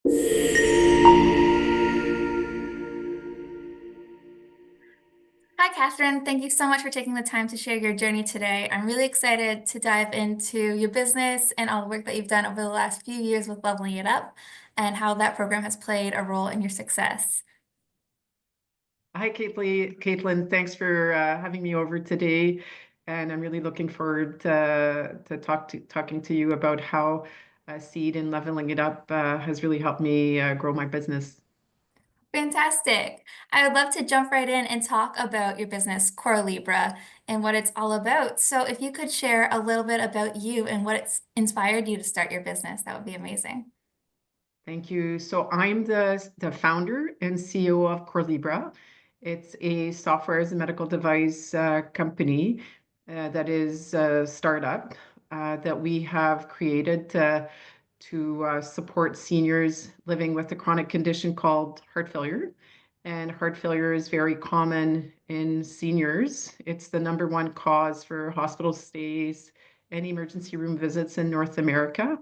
Hi, Catherine. Thank you so much for taking the time to share your journey today. I'm really excited to dive into your business and all the work that you've done over the last few years with Leveling It Up and how that program has played a role in your success. Hi, Caitlin. Thanks for having me over today, and I'm really looking forward to talking to you about how Seed and Leveling It Up has really helped me grow my business. Fantastic. I would love to jump right in and talk about your business, Core Libra, and what it's all about. So, if you could share a little bit about you and what it's inspired you to start your business, that would be amazing. Thank you. So I'm the founder and CEO of Corlibra. It's a software as a medical device company that is a startup that we have created to support seniors living with a chronic condition called heart failure. And heart failure is very common in seniors. It's the number one cause for hospital stays and emergency room visits in North America.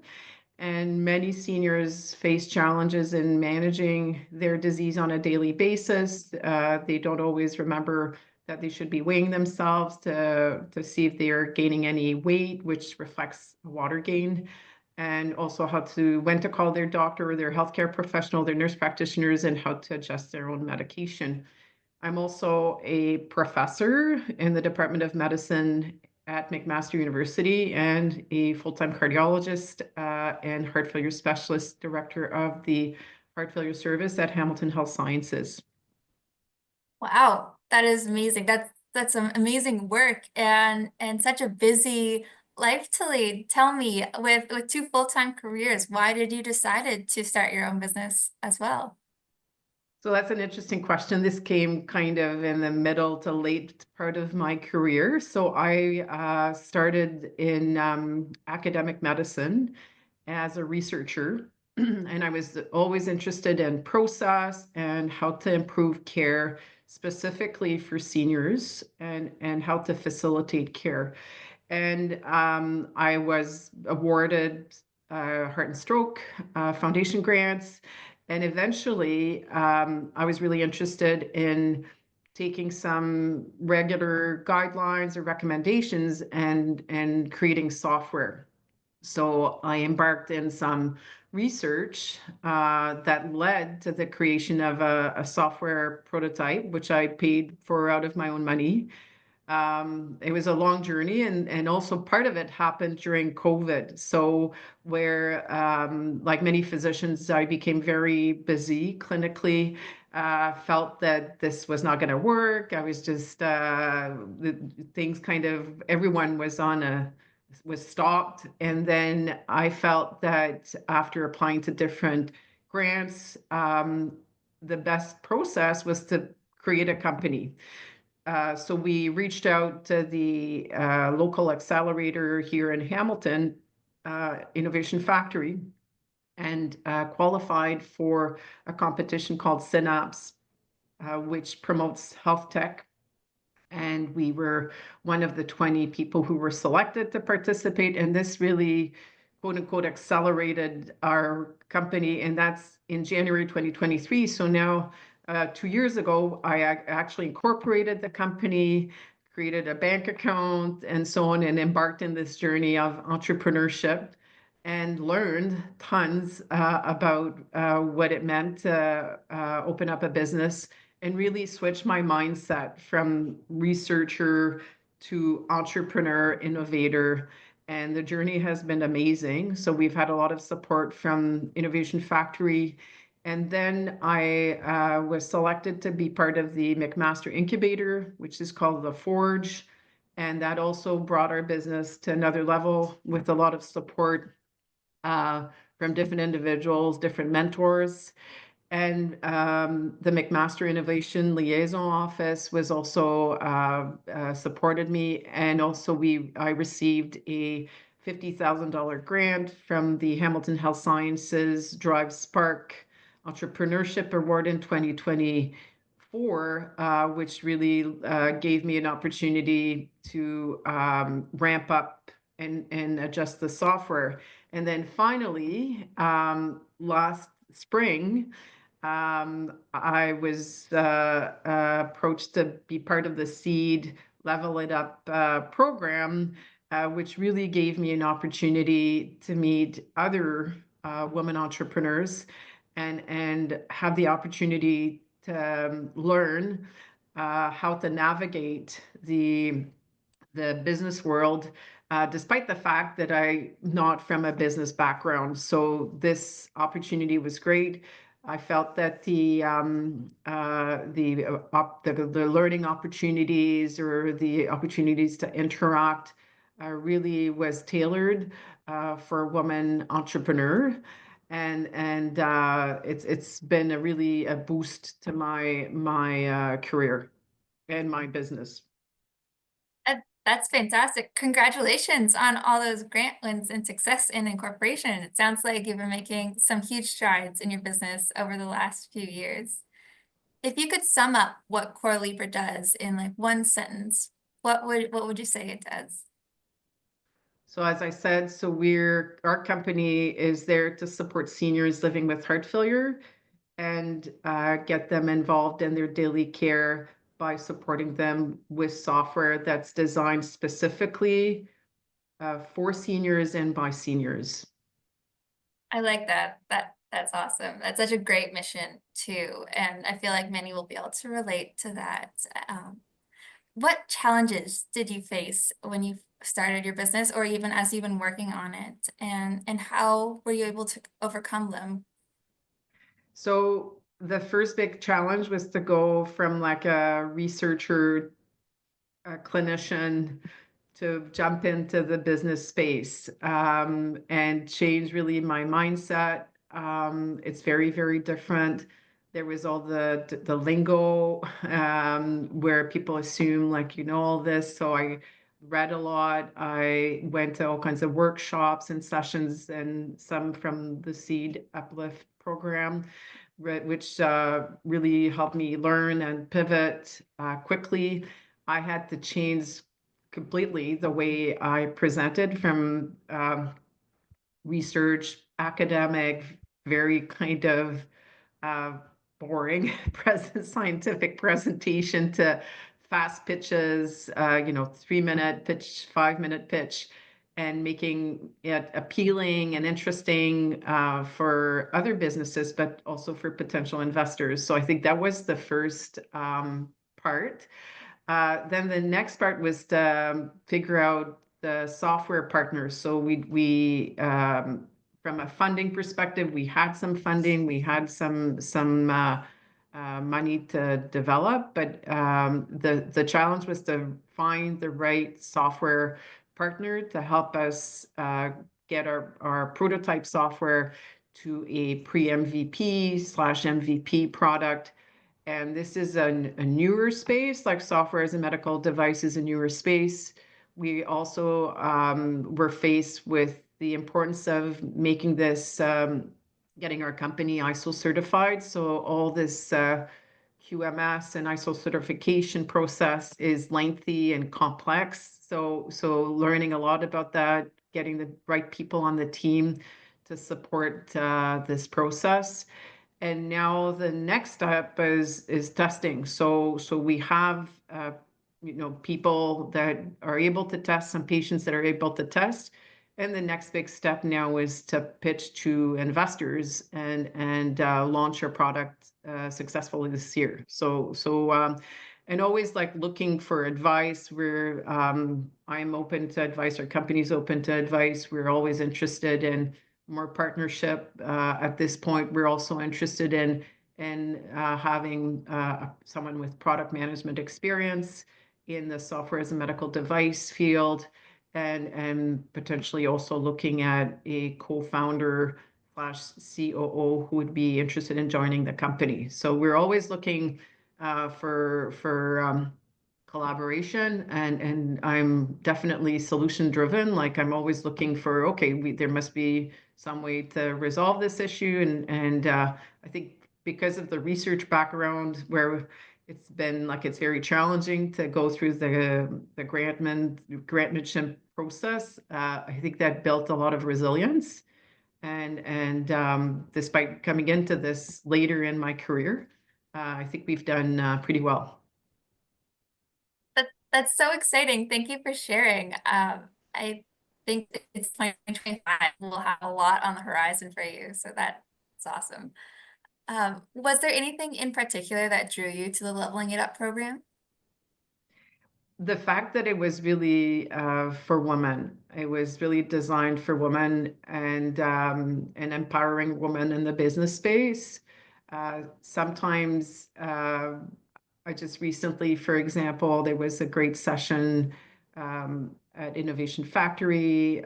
And many seniors face challenges in managing their disease on a daily basis. They don't always remember that they should be weighing themselves to see if they are gaining any weight, which reflects water gain, and also when to call their doctor or their healthcare professional, their nurse practitioners, and how to adjust their own medication. I'm also a professor in the Department of Medicine at McMaster University and a full-time cardiologist and heart failure specialist director of the heart failure service at Hamilton Health Sciences. Wow, that is amazing. That's some amazing work and such a busy life to lead. Tell me, with two full-time careers, why did you decided to start your own business as well? So that's an interesting question. This came kind of in the middle to late part of my career. So I started in academic medicine as a researcher, and I was always interested in process and how to improve care, specifically for seniors, and how to facilitate care. And I was awarded heart and stroke foundation grants. And eventually, I was really interested in taking some regular guidelines or recommendations and creating software. So I embarked in some research that led to the creation of a software prototype, which I paid for out of my own money. It was a long journey, and also part of it happened during COVID. So where, like many physicians, I became very busy clinically, felt that this was not going to work. I was just, things kind of, everyone was stopped. And then I felt that after applying to different grants, the best process was to create a company. So we reached out to the local accelerator here in Hamilton, Innovation Factory, and qualified for a competition called Synapse, which promotes health tech. And we were one of the 20 people who were selected to participate. And this really, quote unquote, accelerated our company. And that's in January 2023. So now, 2 years ago, I actually incorporated the company, created a bank account, and so on, and embarked in this journey of entrepreneurship and learned tons about what it meant to open up a business and really switch my mindset from researcher to entrepreneur, innovator. And the journey has been amazing. So we've had a lot of support from Innovation Factory. And then I was selected to be part of the McMaster Incubator, which is called the Forge. And that also brought our business to another level with a lot of support from different individuals, different mentors. And the McMaster Innovation Liaison Office was also supported me. And also I received a $50,000 grant from the Hamilton Health Sciences Drive Spark Entrepreneurship Award in 2024, which really gave me an opportunity to ramp up and adjust the software. And then finally, last spring, I was approached to be part of the CEED Level It Up program, which really gave me an opportunity to meet other women entrepreneurs and have the opportunity to learn how to navigate the business world, despite the fact that I'm not from a business background. So this opportunity was great. I felt that the learning opportunities or the opportunities to interact really was tailored for a woman entrepreneur, and it's been a boost to my career and my business. That's fantastic. Congratulations on all those grant wins and success in incorporation. It sounds like you've been making some huge strides in your business over the last few years. If you could sum up what Core Libra does in like one sentence, what would you say it does? So as I said, our company is there to support seniors living with heart failure and get them involved in their daily care by supporting them with software that's designed specifically for seniors and by seniors. I like that. That's awesome. That's such a great mission too, and I feel like many will be able to relate to that. Um, what challenges did you face when you started your business, or even as you've been working on it, and how were you able to overcome them? So the first big challenge was to go from like a researcher, a clinician, to jump into the business space and change really my mindset. It's very, very different. There was all the lingo where people assume like you know all this. So I read a lot. I went to all kinds of workshops and sessions, and some from the Seed Uplift program, which really helped me learn and pivot quickly. I had to change completely the way I presented from research, academic, very kind of uh, boring scientific presentation to fast pitches, 3-minute pitch, 5-minute pitch, and making it appealing and interesting for other businesses, but also for potential investors. So I think that was the first part. Then the next part was to figure out the software partners. So from a funding perspective, we had some funding, we had some money to develop, but the challenge was to find the right software partner to help us get our prototype software to a pre-MVP/MVP product. And this is a newer space, like software as a medical device is a newer space. We also were faced with the importance of making this, getting our company ISO certified. So all this QMS and ISO certification process is lengthy and complex. So learning a lot about that, getting the right people on the team to support this process. And now the next step is testing. So we have people that are able to test, some patients that are able to test. And the next big step now is to pitch to investors and launch our product successfully this year. And always like looking for advice. I'm open to advice. Our company's open to advice. We're always interested in more partnership. At this point, we're also interested in having someone with product management experience in the software as a medical device field, and potentially also looking at a co-founder/COO who would be interested in joining the company. So we're always looking for collaboration, and I'm definitely solution driven. Like I'm always looking for, okay, there must be some way to resolve this issue. And I think because of the research background where it's been like, it's very challenging to go through the grantmanship process. I think that built a lot of resilience. And despite coming into this later in my career, I think we've done pretty well. That's so exciting. Thank you for sharing. I think that it's 2025. We'll have a lot on the horizon for you, so that's awesome. Was there anything in particular that drew you to the Leveling It Up program? The fact that it was really for women, it was really designed for women and empowering women in the business space. Sometimes I just recently, for example, there was a great session at Innovation Factory,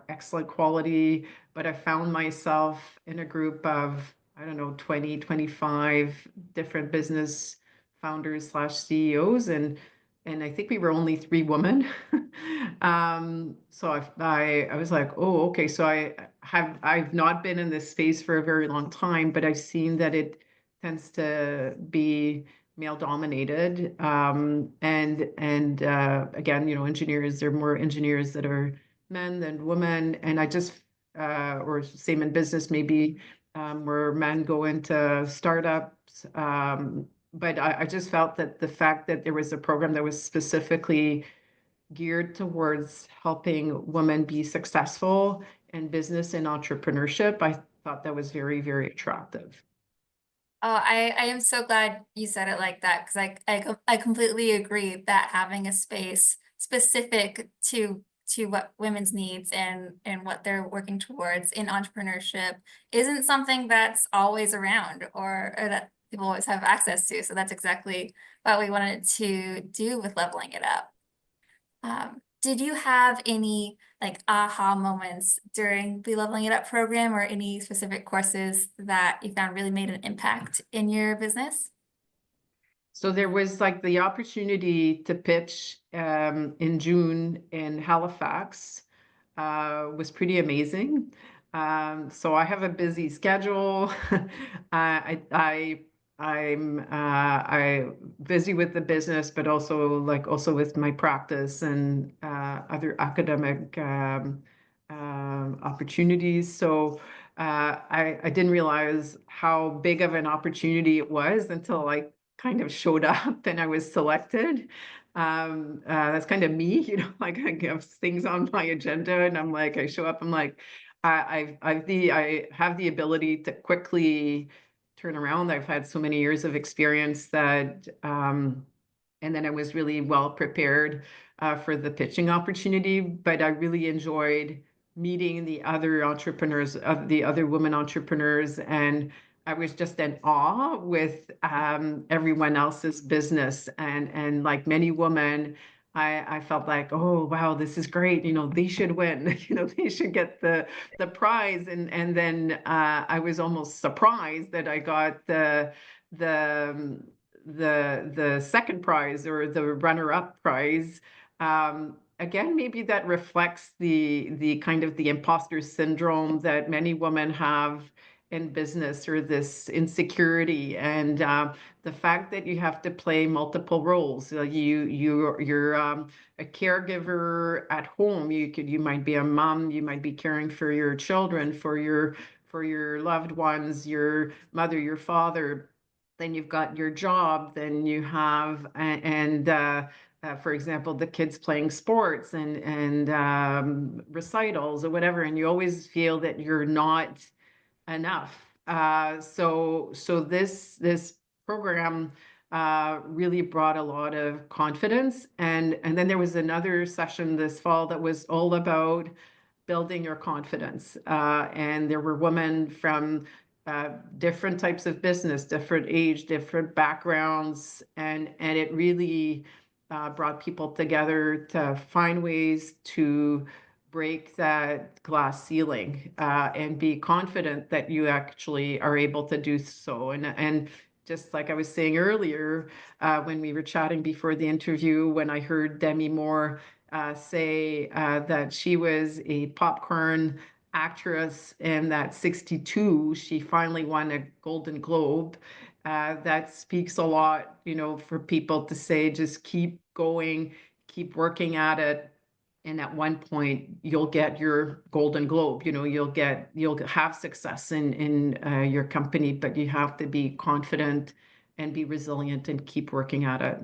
excellent quality, but I found myself in a group of, I don't know, 20, 25 different business founders slash CEOs, and I think we were only three women. So I was like, oh, okay. So I've not been in this space for a very long time, but I've seen that it tends to be male dominated. And again, engineers, there are more engineers that are men than women. And I just or same in business, maybe where men go into startups. But I just felt that the fact that there was a program that was specifically geared towards helping women be successful in business and entrepreneurship, I thought that was very, very attractive. Oh, I am so glad you said it like that because I completely agree that having a space specific to what women's needs and what they're working towards in entrepreneurship isn't something that's always around or that people always have access to. So that's exactly what we wanted to do with Leveling It Up. Did you have any like aha moments during the Leveling It Up program or any specific courses that you found really made an impact in your business? So there was like the opportunity to pitch in June in Halifax, was pretty amazing. So I have a busy schedule. I busy with the business, but also with my practice and other academic opportunities. So I didn't realize how big of an opportunity it was until I kind of showed up and I was selected. That's kind of me, like I have things on my agenda and I'm like, I show up, I'm like, I have the ability to quickly turn around. I've had so many years of experience that, and then I was really well prepared for the pitching opportunity, but I really enjoyed meeting the other entrepreneurs, the other women entrepreneurs, and I was just in awe with everyone else's business, and like many women, I felt like, oh wow, this is great. They should win. They should get the prize, and then I was almost surprised that I got the the second prize or the runner-up prize. Again, maybe that reflects the kind of the imposter syndrome that many women have in business, or this insecurity, and the fact that you have to play multiple roles. You're a caregiver at home. You might be a mom. You might be caring for your children, for your loved ones, your mother, your father. Then you've got your job. Then you have and for example, the kids playing sports and recitals or whatever, and you always feel that you're not enough. So this program really brought a lot of confidence, and then there was another session this fall that was all about building your confidence. And there were women from different types of business, different age, different backgrounds, and it really brought people together to find ways to break that glass ceiling and be confident that you actually are able to do so. And just like I was saying earlier, when we were chatting before the interview, when I heard Demi Moore say that she was a popcorn actress and that 62, she finally won a Golden Globe. That speaks a lot, for people to say, just keep going, keep working at it, And at one point you'll get your golden globe, you'll have success in your company, but you have to be confident and be resilient and keep working at it.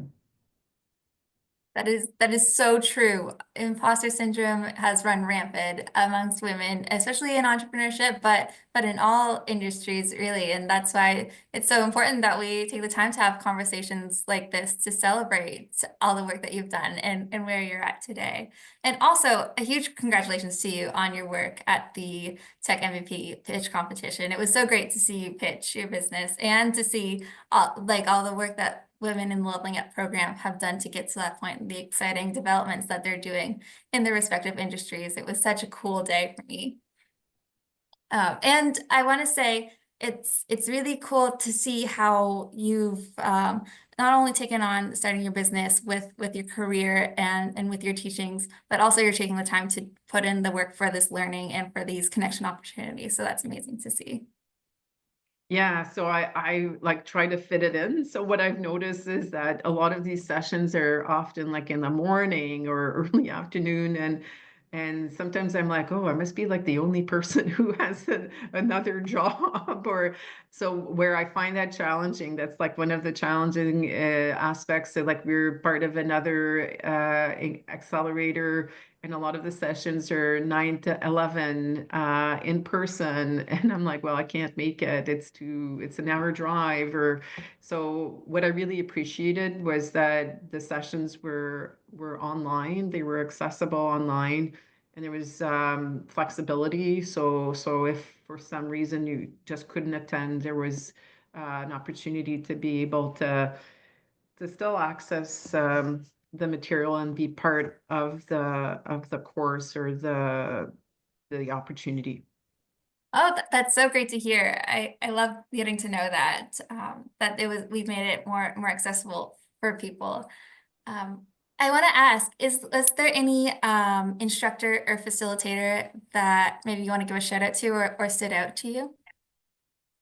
That is so true. Imposter syndrome has run rampant amongst women, especially in entrepreneurship, but in all industries really. And that's why it's so important that we take the time to have conversations like this to celebrate all the work that you've done and where you're at today. And also a huge congratulations to you on your work at the Tech MVP pitch competition. It was so great to see you pitch your business and to see all the work that women in the Leveling Up program have done to get to that point, and the exciting developments that they're doing in their respective industries. It was such a cool day for me. And I want to say it's really cool to see how you've not only taken on starting your business with your career and with your teachings, but also you're taking the time to put in the work for this learning and for these connection opportunities. So that's amazing to see. Yeah, so I like try to fit it in. So what I've noticed is that a lot of these sessions are often like in the morning or early afternoon, and sometimes I'm like, oh, I must be like the only person who has another job, or so where I find that challenging. That's like one of the challenging aspects. So like we're part of another accelerator, and a lot of the sessions are 9 to 11 in person. And I'm like, well, I can't make it. It's an hour drive. Or so what I really appreciated was that the sessions were online. They were accessible online, and there was flexibility. So if for some reason you just couldn't attend, there was an opportunity to be able to still access the material and be part of the course or the opportunity. Oh, that's so great to hear. I love getting to know that that we've made it more accessible for people. Um, I want to ask, is there any instructor or facilitator that maybe you want to give a shout out to or stood out to you?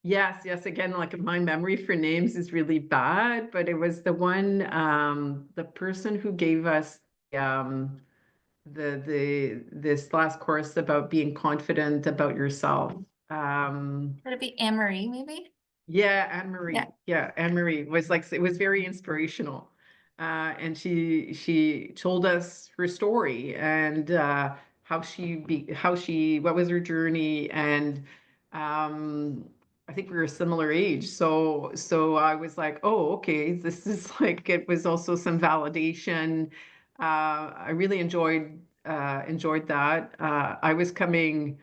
Yes, yes. Again, like my memory for names is really bad, but it was the person who gave us um, this last course about being confident about yourself. Um, Would it be Anne Marie, maybe? Yeah, Anne Yeah. Marie. Yeah, Anne Marie was like it was very inspirational. And she told us her story and how she what was her journey, and um I think we were a similar age. So I was like, oh, okay, this is like it was also some validation. I really enjoyed that. I was coming,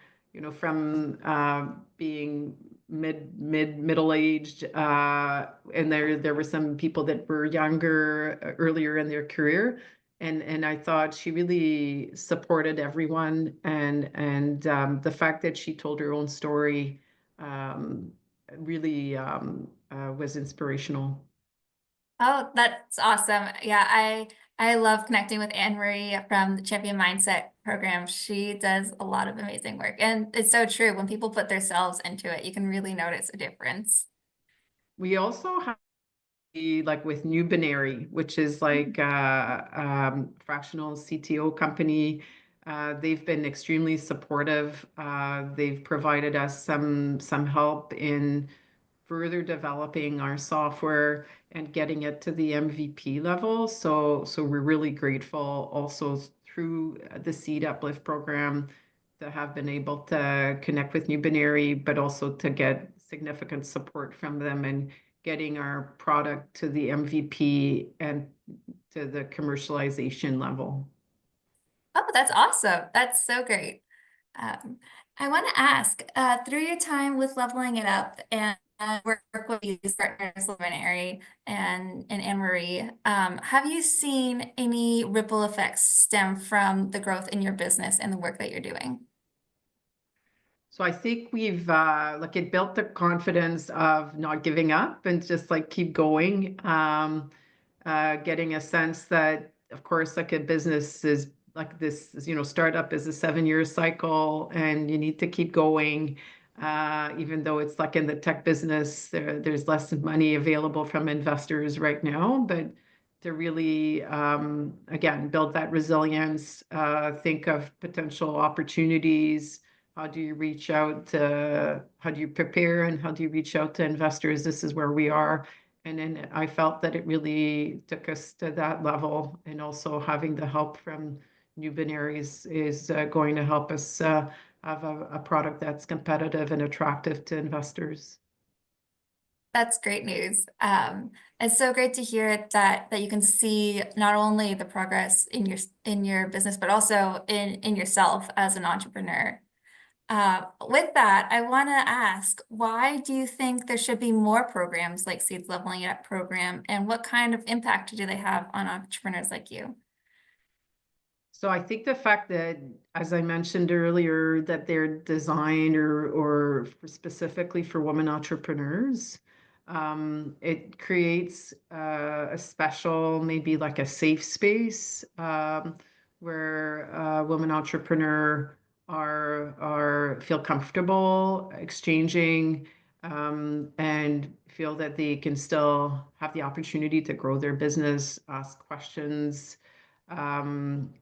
from being middle aged, and there were some people that were younger, earlier in their career, and I thought she really supported everyone, and the fact that she told her own story um, really was inspirational. Oh, that's awesome. Yeah, I love connecting with Anne Marie from the Champion Mindset program. She does a lot of amazing work. And it's so true. When people put themselves into it, you can really notice a difference. We also have like with New Binary, which is like fractional CTO company. They've been extremely supportive. They've provided us some help in further developing our software and getting it to the MVP level. So we're really grateful also through the Seed Uplift program to have been able to connect with New Binary, but also to get significant support from them and getting our product to the MVP and to the commercialization level. Oh, that's awesome. That's so great. Um, I want to ask, through your time with Leveling It Up and work with these partners, Luminary and Anne Marie, have you seen any ripple effects stem from the growth in your business and the work that you're doing? So I think we've like it built the confidence of not giving up and just like keep going. Getting a sense that, of course, like a business is like this, startup is a 7 year cycle, and you need to keep going. Even though it's like in the tech business, there's less money available from investors right now, but to really, again, build that resilience, think of potential opportunities. How do you reach out to, how do you prepare and how do you reach out to investors? This is where we are. And then I felt that it really took us to that level. And also having the help from New Benaries is going to help us have a product that's competitive and attractive to investors. That's great news. It's so great to hear that you can see not only the progress in your business, but also in yourself as an entrepreneur. With that, I want to ask, why do you think there should be more programs like Seeds Leveling It Up program, and what kind of impact do they have on entrepreneurs like you? So I think the fact that, as I mentioned earlier, that they're designed specifically for women entrepreneurs, it creates a special, maybe like a safe space where women entrepreneur are feel comfortable exchanging and feel that they can still have the opportunity to grow their business, ask questions and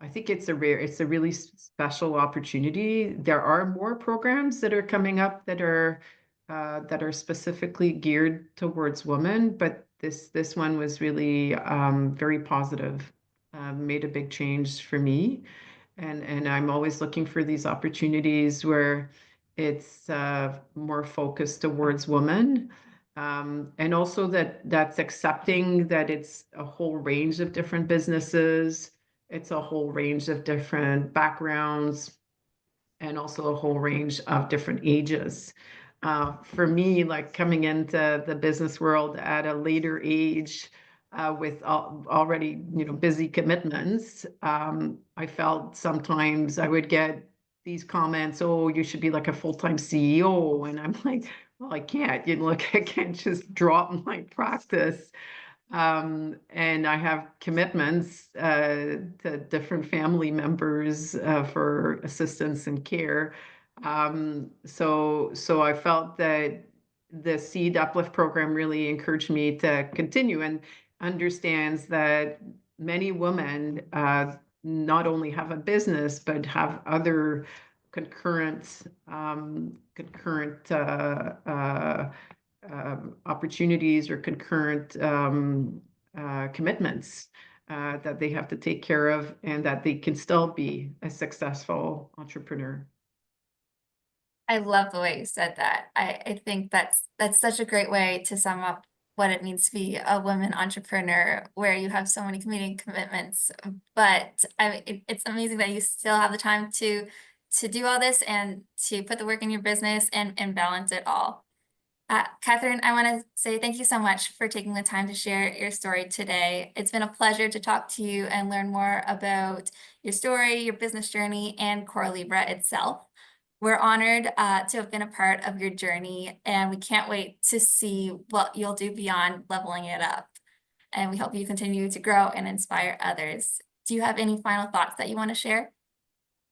I think it's a really special opportunity. There are more programs that are coming up that are specifically geared towards women, but this one was really very positive, made a big change for me, and I'm always looking for these opportunities where it's more focused towards women. And also that's accepting that it's a whole range of different businesses, it's a whole range of different backgrounds, and also a whole range of different ages. For me, like coming into the business world at a later age, with already, busy commitments, I felt sometimes I would get these comments, "Oh, you should be like a full-time CEO," and I'm like, "Well, I can't. Like I can't just drop my practice." And I have commitments to different family members for assistance and care. So I felt that the Seed Uplift program really encouraged me to continue and understands that many women not only have a business but have other concurrent opportunities or concurrent commitments that they have to take care of, and that they can still be a successful entrepreneur. I love the way you said that. I think that's such a great way to sum up what it means to be a woman entrepreneur, where you have so many community commitments. But it's amazing that you still have the time to do all this and to put the work in your business and balance it all. Catherine, I want to say thank you so much for taking the time to share your story today. It's been a pleasure to talk to you and learn more about your story, your business journey, and Core Libra itself. We're honored to have been a part of your journey, and we can't wait to see what you'll do beyond leveling it up. And we hope you continue to grow and inspire others. Do you have any final thoughts that you want to share?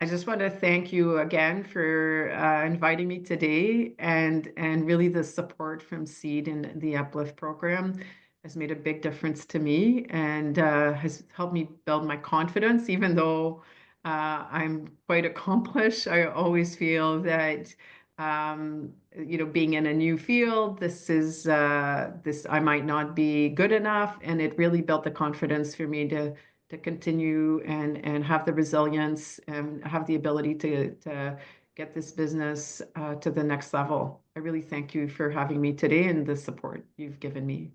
I just want to thank you again for inviting me today, and really the support from Seed and the Uplift program has made a big difference to me, and has helped me build my confidence. Even though I'm quite accomplished, I always feel that being in a new field, this I might not be good enough, and it really built the confidence for me to continue and have the resilience and have the ability to get this business to the next level. I really thank you for having me today and the support you've given me.